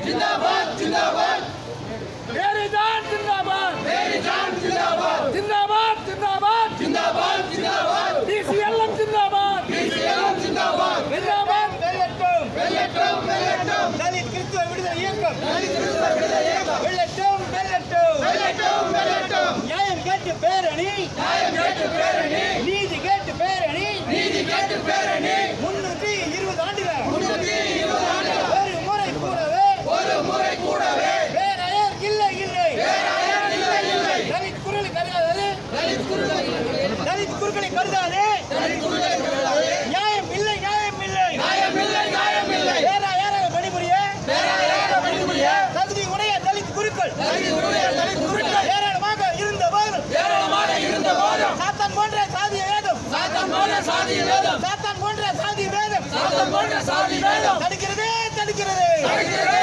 जिंदाबाद जिंदाबाद मेरी जान जिंदाबाद मेरी जान जिंदाबाद जिंदाबाद जिंदाबाद जिंदाबाद जिंदाबाद DCLM जिंदाबाद DCLM जिंदाबाद जिंदाबाद வெல்லட்டும் வெல்லட்டும் வெல்லட்டும் தலித் கிறிஸ்துவ விடுதலை இயக்கம் தலித் கிறிஸ்தவ விடுதலை இயக்கம் வெல்லட்டும் வெல்லட்டும் வெல்லட்டும் வெல்லட்டும் நியாயம் கேட்டு பேரணி நியாயம் கேட்டு பேரணி நீதி கேட்டு பேரணி நீதி கேட்டு பேரணி 320 ஆண்டுகள் 320 ஆண்டுகள் ஒரு முறை கூடவே வேற இல்லை இல்லை வேறாயார் இல்லை இல்லை தலித் குரலை கருதாது தலித் குறுக்களை கருதாது நியாயம் இல்லை நியாயம் இல்லை நியாயம் இல்லை நியாயம் இல்லை வேறாயாக பணிபுரிய வேறாயாக பணிபுரிய தகுதி உடைய தலித் குருக்கள் தலித் குருக்கள் ஏராளமாக இருந்த போதும் சாத்தான் போன்ற சாதிய வேதம் சாத்தான் போன்ற சாதிய வேதம் சாத்தான் போன்ற சாதிய வேதம் சாத்தான் போன்ற சாதி வேதம் தடுக்கிறது தடுக்கிறது தடுக்கிறது